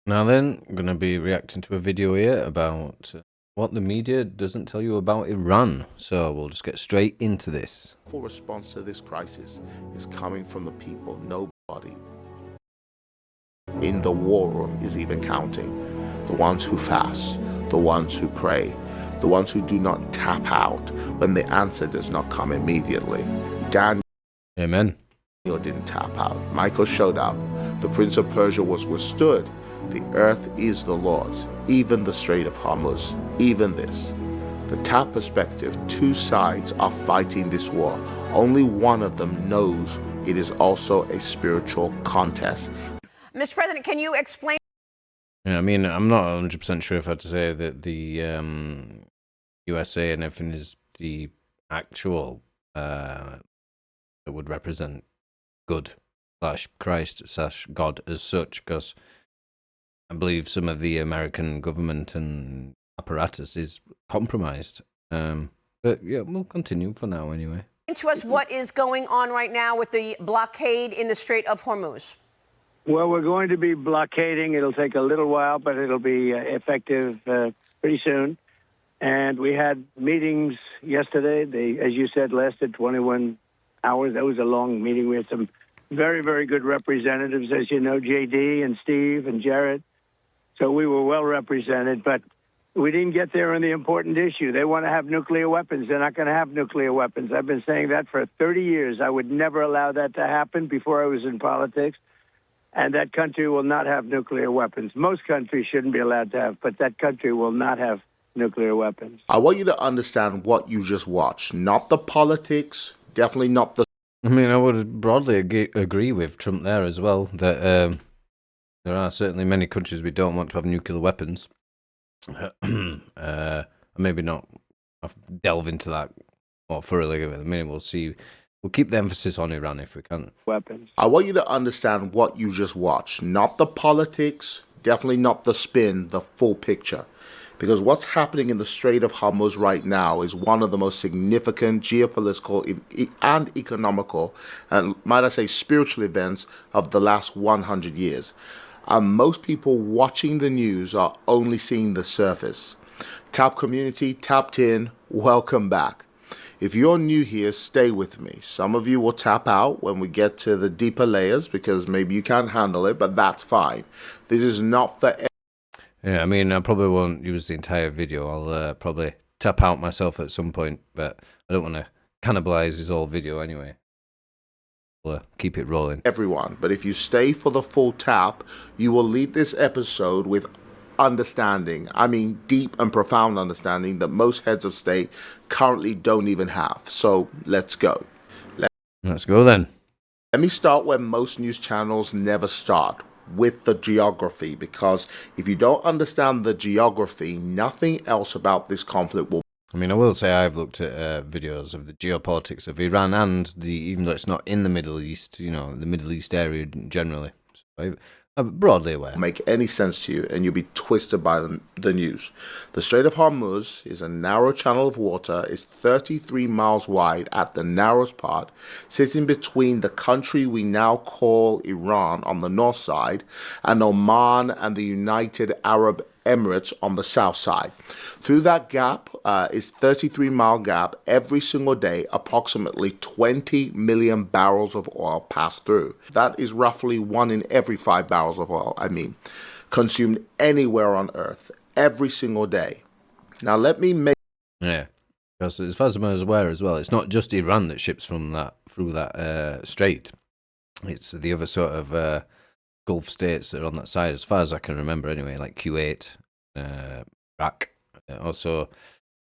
Now then, I'm going to be reacting to a video here about what the media doesn't tell you about Iran. So we'll just get straight into this. Full response to this crisis is coming from the people. Nobody in the war room is even counting. The ones who fast, the ones who pray, the ones who do not tap out when the answer does not come immediately. Daniel Amen. didn't tap out. Michael showed up. The Prince of Persia was withstood. The earth is the Lord's, even the Strait of Hormuz, even this. The TAP perspective, two sides are fighting this war. Only one of them knows it is also a spiritual contest. Mr. President, can you explain? Yeah, I mean, I'm not 100% sure if I'd say that the USA and everything is the actual that would represent good / Christ / God as such, because I believe some of the American government and apparatus is compromised. But yeah, we'll continue for now anyway. To us what is going on right now with the blockade in the Strait of Hormuz? Well, we're going to be blockading. It'll take a little while, but it'll be effective pretty soon. And we had meetings yesterday. They, as you said, lasted 21 hours. That was a long meeting. We had some very, very good representatives, as you know, JD and Steve and Jared. So we were well represented, but we didn't get there on the important issue. They want to have nuclear weapons. They're not going to have nuclear weapons. I've been saying that for 30 years. I would never allow that to happen before I was in politics. And that country will not have nuclear weapons. Most countries shouldn't be allowed to have, but that country will not have nuclear weapons. I want you to understand what you just watched, not the politics, definitely not the... I mean, I would broadly agree with Trump there as well, that there are certainly many countries we don't want to have nuclear weapons. Maybe not delve into that more thoroughly in a minute. We'll see. We'll keep the emphasis on Iran if we can. Weapons. I want you to understand what you just watched, not the politics, definitely not the spin, the full picture. Because what's happening in the Strait of Hormuz right now is one of the most significant geopolitical and economical, and might I say spiritual events of the last 100 years. And most people watching the news are only seeing the surface. TAP community, tapped in, welcome back. If you're new here, stay with me. Some of you will tap out when we get to the deeper layers because maybe you can't handle it, but that's fine. This is not for... Yeah, I mean, I probably won't use the entire video. I'll probably tap out myself at some point, but I don't want to cannibalize his whole video anyway. We'll keep it rolling. Everyone, but if you stay for the full tap, you will leave this episode with understanding, I mean deep and profound understanding that most heads of state currently don't even have. So let's go. Let's go then. Let me start where most news channels never start, with the geography, because if you don't understand the geography, nothing else about this conflict will... I mean, I will say I've looked at videos of the geopolitics of Iran and even though it's not in the Middle East, you know, the Middle East area generally. So I'm broadly aware. Make any sense to you, and you'll be twisted by the news. The Strait of Hormuz is a narrow channel of water, is 33 miles wide at the narrowest part, sitting between the country we now call Iran on the north side and Oman and the United Arab Emirates on the south side. Through that gap is 33-mile gap. Every single day, approximately 20 million barrels of oil pass through. That is roughly 1 in every 5 barrels of oil, consumed anywhere on Earth, every single day. Now let me make... Yeah, because as far as I'm aware as well, it's not just Iran that ships from that through that strait. It's the other sort of Gulf states that are on that side, as far as I can remember anyway, like Kuwait, Iraq, also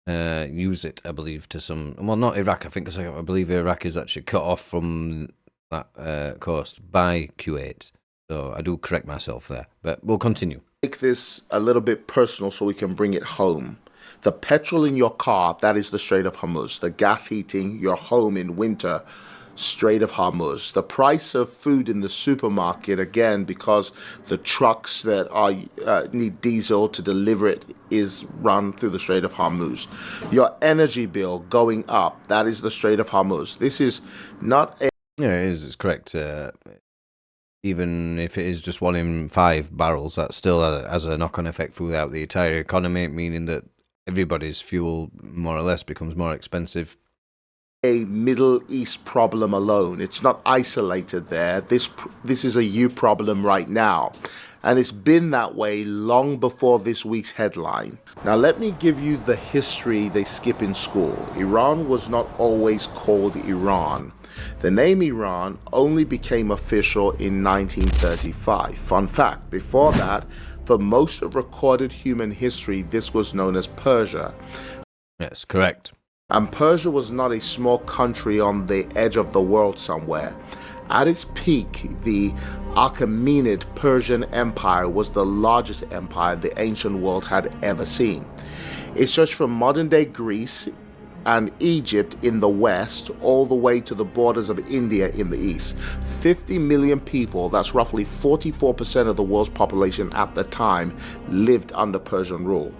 use it, I believe, to some... Well, not Iraq, I think, because I believe Iraq is actually cut off from that coast by Kuwait. So I do correct myself there, but we'll continue. Make this a little bit personal so we can bring it home. The petrol in your car, that is the Strait of Hormuz. The gas heating your home in winter, Strait of Hormuz. The price of food in the supermarket, again, because the trucks that are need diesel to deliver it is run through the Strait of Hormuz. Your energy bill going up, that is the Strait of Hormuz. This is not a... Yeah, it is. It's correct. even if it is just 1 in 5 barrels, that still has a knock-on effect throughout the entire economy, meaning that everybody's fuel more or less becomes more expensive. A Middle East problem alone. It's not isolated there. This is a you problem right now. And it's been that way long before this week's headline. Now let me give you the history they skip in school. Iran was not always called Iran. The name Iran only became official in 1935. Fun fact, before that, for most of recorded human history, this was known as Persia. Yes, correct. And Persia was not a small country on the edge of the world somewhere. At its peak, the Achaemenid Persian Empire was the largest empire the ancient world had ever seen. It stretched from modern-day Greece and Egypt in the west all the way to the borders of India in the east. 50 million people, that's roughly 44% of the world's population at the time, lived under Persian rule.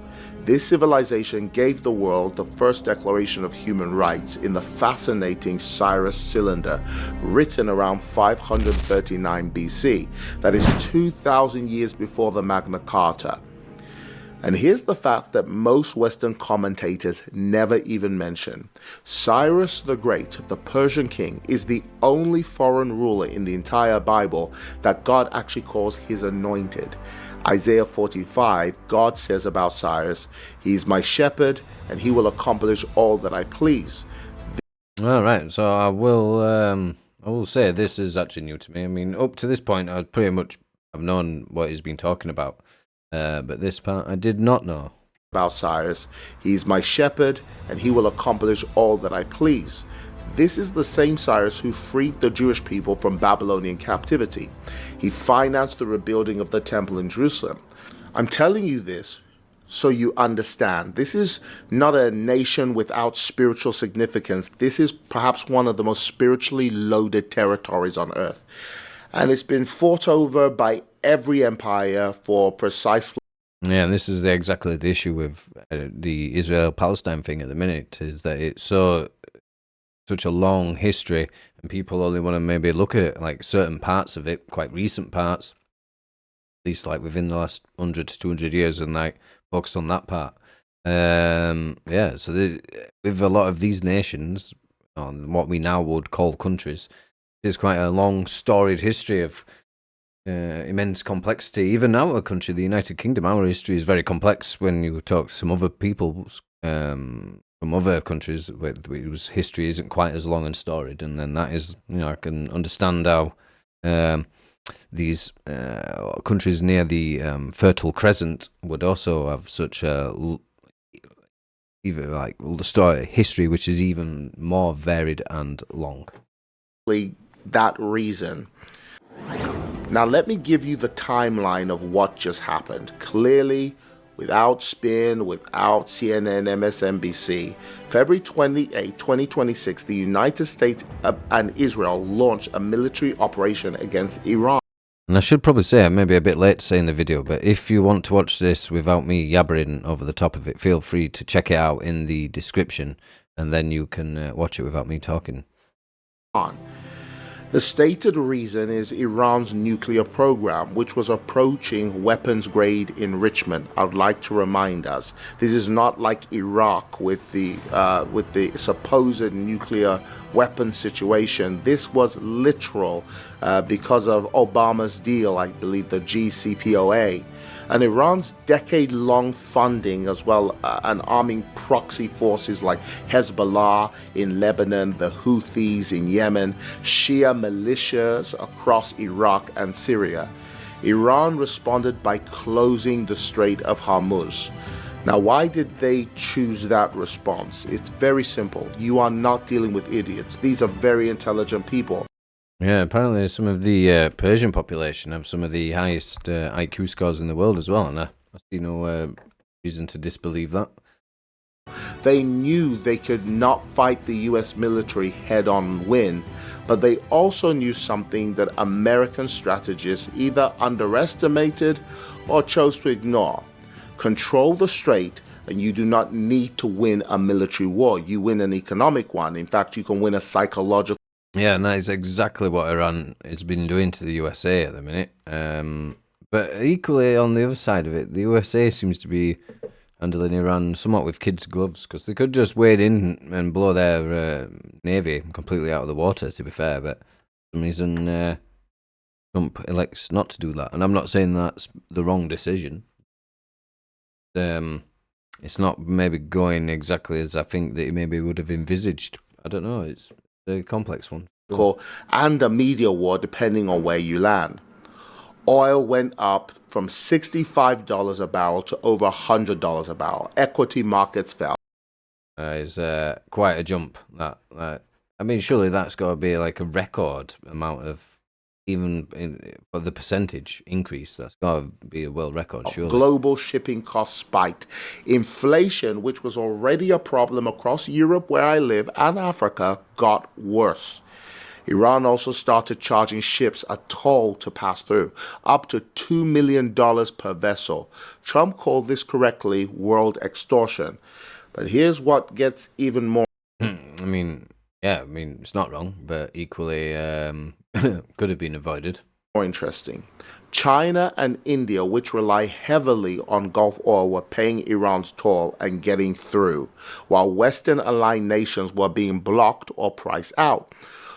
This civilization gave the world the first declaration of human rights in the fascinating Cyrus Cylinder, written around 539 BC. That is 2,000 years before the Magna Carta. And here's the fact that most Western commentators never even mention. Cyrus the Great, the Persian king, is the only foreign ruler in the entire Bible that God actually calls his anointed. Isaiah 45, God says about Cyrus, "He is my shepherd, and he will accomplish all that I please." All right, so I will say this is actually new to me. I mean, up to this point, I pretty much have known what he's been talking about, but this part I did not know. About Cyrus, "He is my shepherd, and he will accomplish all that I please." This is the same Cyrus who freed the Jewish people from Babylonian captivity. He financed the rebuilding of the temple in Jerusalem. I'm telling you this so you understand. This is not a nation without spiritual significance. This is perhaps one of the most spiritually loaded territories on earth. And it's been fought over by every empire for precisely. Yeah, and this is exactly the issue with the Israel-Palestine thing at the minute, is that it's such a long history, and people only want to maybe look at like certain parts of it, quite recent parts, at least like within the last 100 to 200 years, and like focus on that part. Yeah, so with a lot of these nations, what we now would call countries, there's quite a long storied history of immense complexity. Even our country, the United Kingdom, our history is very complex. When you talk to some other people from other countries whose history isn't quite as long and storied, and then that is, I can understand how these countries near the Fertile Crescent would also have such a even like the story history which is even more varied and long. That reason. Now let me give you the timeline of what just happened. Clearly, without spin, without CNN, MSNBC, February 28, 2026, the United States and Israel launched a military operation against Iran. And I should probably say, I may be a bit late to say in the video, but if you want to watch this without me yabbering over the top of it, feel free to check it out in the description, and then you can watch it without me talking. The stated reason is Iran's nuclear program, which was approaching weapons-grade enrichment. I would like to remind us, this is not like Iraq with the supposed nuclear weapons situation. This was literal because of Obama's deal, I believe, the JCPOA. And Iran's decade-long funding as well, and arming proxy forces like Hezbollah in Lebanon, the Houthis in Yemen, Shia militias across Iraq and Syria. Iran responded by closing the Strait of Hormuz. Now, why did they choose that response? It's very simple. You are not dealing with idiots. These are very intelligent people. Yeah, apparently some of the Persian population have some of the highest IQ scores in the world as well, and I see no reason to disbelieve that. They knew they could not fight the US military head-on and win, but they also knew something that American strategists either underestimated or chose to ignore. Control the strait, and you do not need to win a military war. You win an economic one. In fact, you can win a psychological. Yeah, and that is exactly what Iran has been doing to the USA at the minute. But equally, on the other side of it, the USA seems to be handling Iran somewhat with kids' gloves, because they could just wade in and blow their navy completely out of the water, to be fair, but for some reason Trump elects not to do that. And I'm not saying that's the wrong decision. It's not maybe going exactly as I think that he maybe would have envisaged. I don't know, it's a complex one. And a media war, depending on where you land. Oil went up from $65 a barrel to over $100 a barrel. Equity markets fell. Is quite a jump. That I mean, surely that's got to be like a record amount of, for the percentage increase. That's got to be a world record, surely. Global shipping costs spiked. Inflation, which was already a problem across Europe, where I live, and Africa, got worse. Iran also started charging ships a toll to pass through, up to $2 million per vessel. Trump called this correctly world extortion. But here's what gets even more. I mean, it's not wrong, but equally could have been avoided. More interesting. China and India, which rely heavily on Gulf oil, were paying Iran's toll and getting through, while Western aligned nations were being blocked or priced out.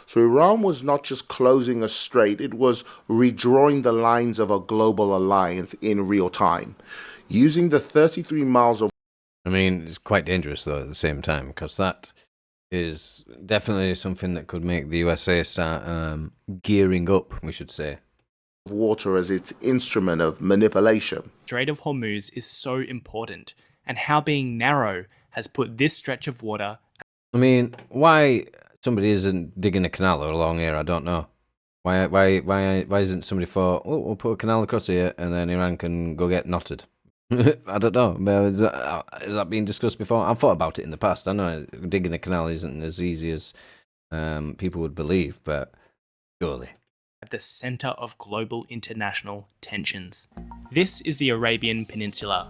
So Iran was not just closing a strait, it was redrawing the lines of a global alliance in real time. Using the 33 miles of... I mean, it's quite dangerous, though, at the same time, because that is definitely something that could make the USA start gearing up, we should say. Water as its instrument of manipulation. Strait of Hormuz is so important, and how being narrow has put this stretch of water... I mean, why somebody isn't digging a canal along here, I don't know. Why isn't somebody thought, oh, we'll put a canal across here and then Iran can go get knotted? I don't know. Is that being discussed before? I've thought about it in the past. I know digging a canal isn't as easy as people would believe, but surely. At the center of global international tensions. This is the Arabian Peninsula.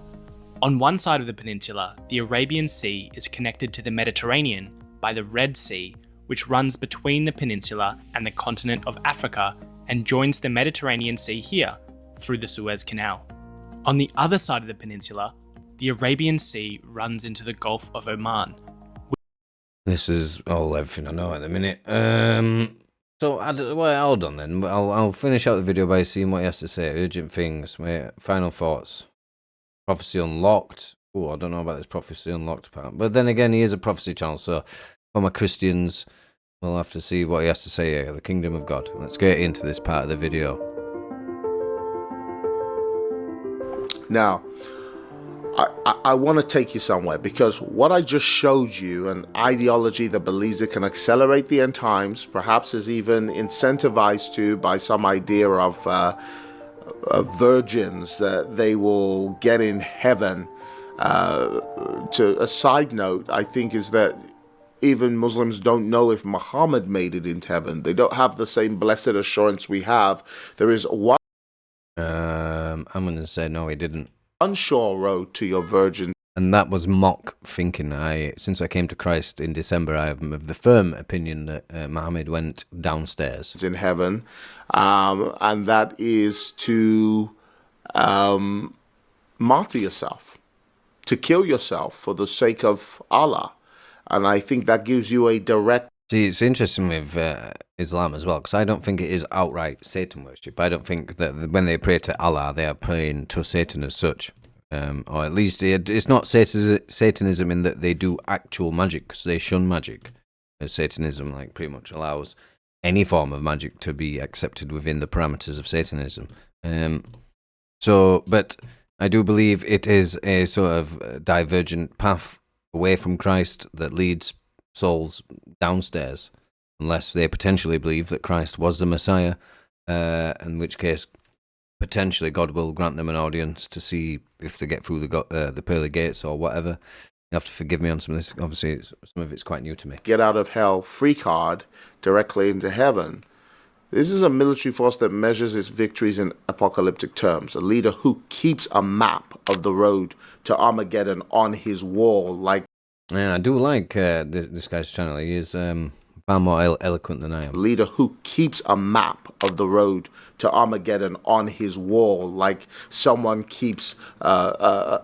On one side of the peninsula, the Arabian Sea is connected to the Mediterranean by the Red Sea, which runs between the peninsula and the continent of Africa and joins the Mediterranean Sea here through the Suez Canal. On the other side of the peninsula, the Arabian Sea runs into the Gulf of Oman. This is everything I know at the minute. So, hold on then. I'll finish out the video by seeing what he has to say. Urgent things. My final thoughts. Prophecy unlocked. Oh, I don't know about this prophecy unlocked part. But then again, he is a prophecy channel, so for my Christians, we'll have to see what he has to say here. The kingdom of God. Let's get into this part of the video. Now, I want to take you somewhere, because what I just showed you, an ideology that believes it can accelerate the end times, perhaps is even incentivized to by some idea of virgins that they will get in heaven. To a side note, I think, is that even Muslims don't know if Muhammad made it into heaven. They don't have the same blessed assurance we have. There is one. I'm going to say no, he didn't. Unsure road to your virgin. And that was mock thinking. Since I came to Christ in December, I am of the firm opinion that Muhammad went downstairs in heaven, and that is to martyr yourself, to kill yourself for the sake of Allah. And I think that gives you a direct... See, it's interesting with Islam as well, because I don't think it is outright Satan worship. I don't think that when they pray to Allah, they are praying to Satan as such. Or at least it's not Satanism in that they do actual magic, because they shun magic. Satanism pretty much allows any form of magic to be accepted within the parameters of Satanism. But I do believe it is a sort of divergent path away from Christ that leads souls downstairs, unless they potentially believe that Christ was the Messiah, in which case potentially God will grant them an audience to see if they get through the pearly gates or whatever. You have to forgive me on some of this. Obviously, some of it's quite new to me. Get out of hell free card directly into heaven. This is a military force that measures its victories in apocalyptic terms. A leader who keeps a map of the road to Armageddon on his wall, Yeah, I do like this guy's channel. He is Far more eloquent than I am. Leader who keeps a map of the road to Armageddon on his wall, like someone keeps oh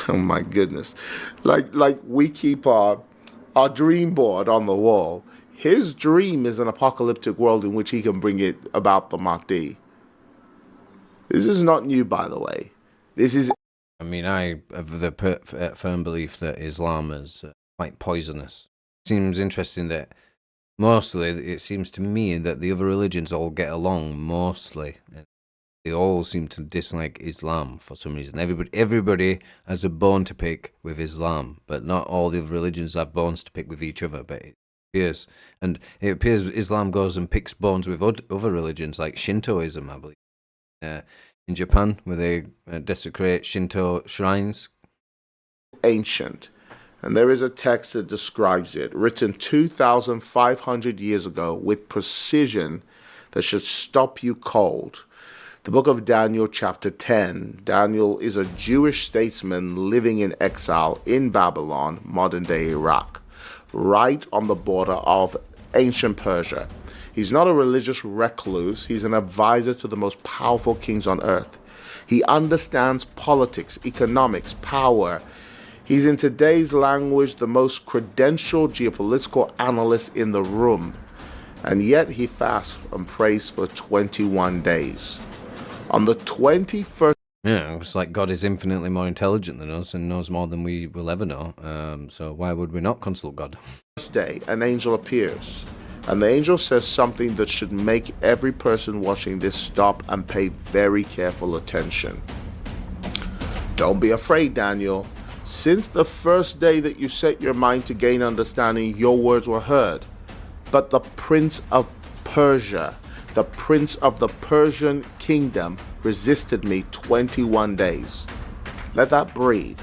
my goodness, like we keep our dream board on the wall. His dream is an apocalyptic world in which he can bring it about the Mahdi. This is not new, by the way. This is. I mean, I have the firm belief that Islam is quite poisonous. Seems interesting that mostly it seems to me that the other religions all get along mostly. They all seem to dislike Islam for some reason. Everybody has a bone to pick with Islam, but not all the other religions have bones to pick with each other. But it appears Islam goes and picks bones with other religions like Shintoism, I believe. In Japan, where they desecrate Shinto shrines. Ancient. And there is a text that describes it, written 2,500 years ago with precision that should stop you cold. The book of Daniel, chapter 10. Daniel is a Jewish statesman living in exile in Babylon, modern-day Iraq, right on the border of ancient Persia. He's not a religious recluse. He's an advisor to the most powerful kings on earth. He understands politics, economics, power. He's, in today's language, the most credentialed geopolitical analyst in the room. And yet he fasts and prays for 21 days. On the 21st... Yeah, it's like God is infinitely more intelligent than us and knows more than we will ever know. So why would we not consult God? day, an angel appears. And the angel says something that should make every person watching this stop and pay very careful attention. Don't be afraid, Daniel. Since the first day that you set your mind to gain understanding, your words were heard. But the prince of Persia, the prince of the Persian kingdom, resisted me 21 days. Let that breathe.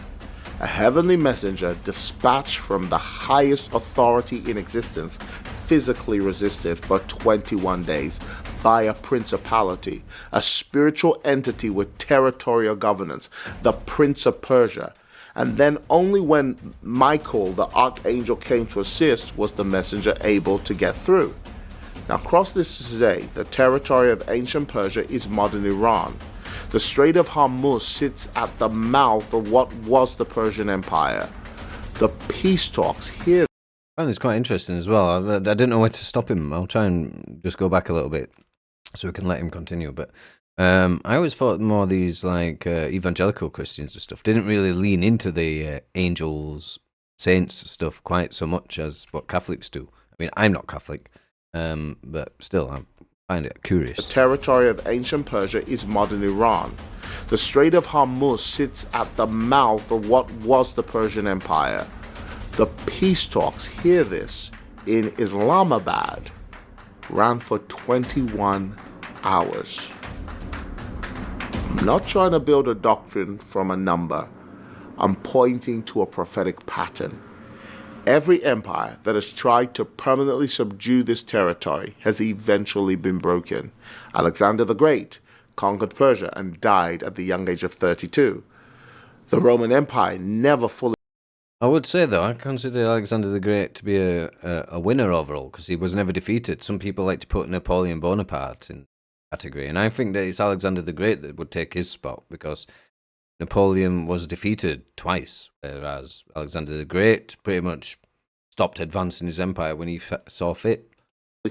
A heavenly messenger dispatched from the highest authority in existence physically resisted for 21 days by a principality, a spiritual entity with territorial governance, the Prince of Persia. And then only when Michael, the archangel, came to assist was the messenger able to get through. Now, across this today, the territory of ancient Persia is modern Iran. The Strait of Hormuz sits at the mouth of what was the Persian Empire. The peace talks here. I find this quite interesting as well. I didn't know where to stop him. I'll try and just go back a little bit so we can let him continue. But I always thought more these like evangelical Christians and stuff didn't really lean into the angels, saints stuff quite so much as what Catholics do. I mean, I'm not Catholic, but still, I find it curious. The territory of ancient Persia is modern Iran. The Strait of Hormuz sits at the mouth of what was the Persian Empire. The peace talks, hear this, in Islamabad ran for 21 hours. I'm not trying to build a doctrine from a number. I'm pointing to a prophetic pattern. Every empire that has tried to permanently subdue this territory has eventually been broken. Alexander the Great conquered Persia and died at the young age of 32. The Roman Empire never fully... I would say, though, I consider Alexander the Great to be a winner overall because he was never defeated. Some people like to put Napoleon Bonaparte in the category, and I think that it's Alexander the Great that would take his spot because Napoleon was defeated twice, whereas Alexander the Great pretty much stopped advancing his empire when he saw fit.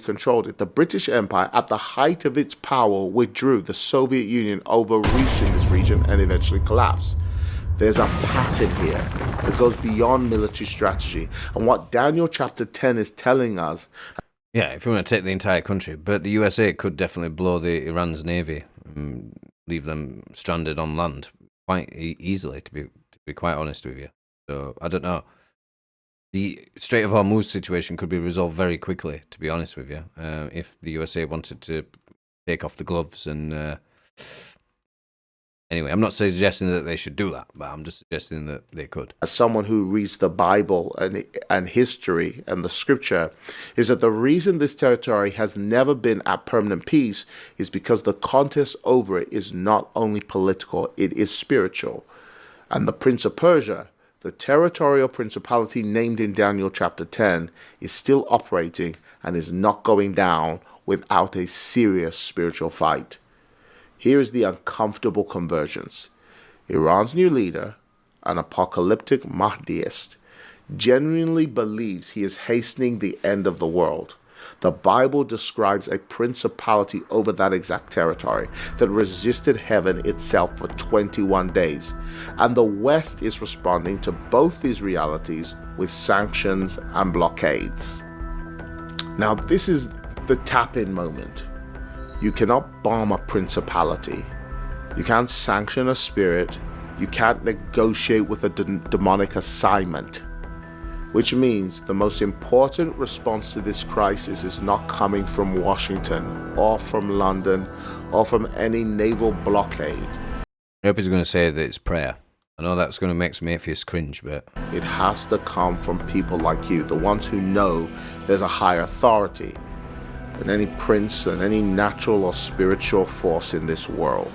Controlled it. The British Empire, at the height of its power, withdrew. The Soviet Union overreached in this region and eventually collapsed. There's a pattern here that goes beyond military strategy. And what Daniel chapter 10 is telling us... Yeah, if you want to take the entire country, but the USA could definitely blow the Iran's navy and leave them stranded on land quite easily, to be quite honest with you. So, I don't know. The Strait of Hormuz situation could be resolved very quickly, to be honest with you, if the USA wanted to take off the gloves and... Anyway, I'm not suggesting that they should do that, but I'm just suggesting that they could. As someone who reads the Bible and history and the scripture, is that the reason this territory has never been at permanent peace is because the contest over it is not only political, it is spiritual. And the Prince of Persia the territorial principality named in Daniel chapter 10 is still operating and is not going down without a serious spiritual fight. Here is the uncomfortable convergence. Iran's new leader, an apocalyptic Mahdiist, genuinely believes he is hastening the end of the world. The Bible describes a principality over that exact territory that resisted heaven itself for 21 days. And the West is responding to both these realities with sanctions and blockades. Now, this is the tap-in moment. You cannot bomb a principality. You can't sanction a spirit. You can't negotiate with a demonic assignment. Which means the most important response to this crisis is not coming from Washington or from London or from any naval blockade. I hope he's going to say that it's prayer. I know that's going to make some atheists cringe, but It has to come from people like you, the ones who know there's a higher authority than any prince and any natural or spiritual force in this world.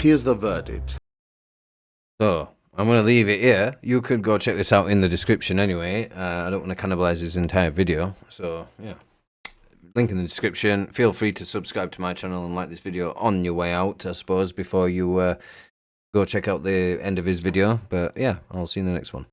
Here's the verdict. so I'm going to leave it here. You could go check this out in the description anyway. I don't want to cannibalize this entire video. So, yeah. Link in the description. Feel free to subscribe to my channel and like this video on your way out, I suppose, before you go check out the end of his video. But, yeah, I'll see you in the next one.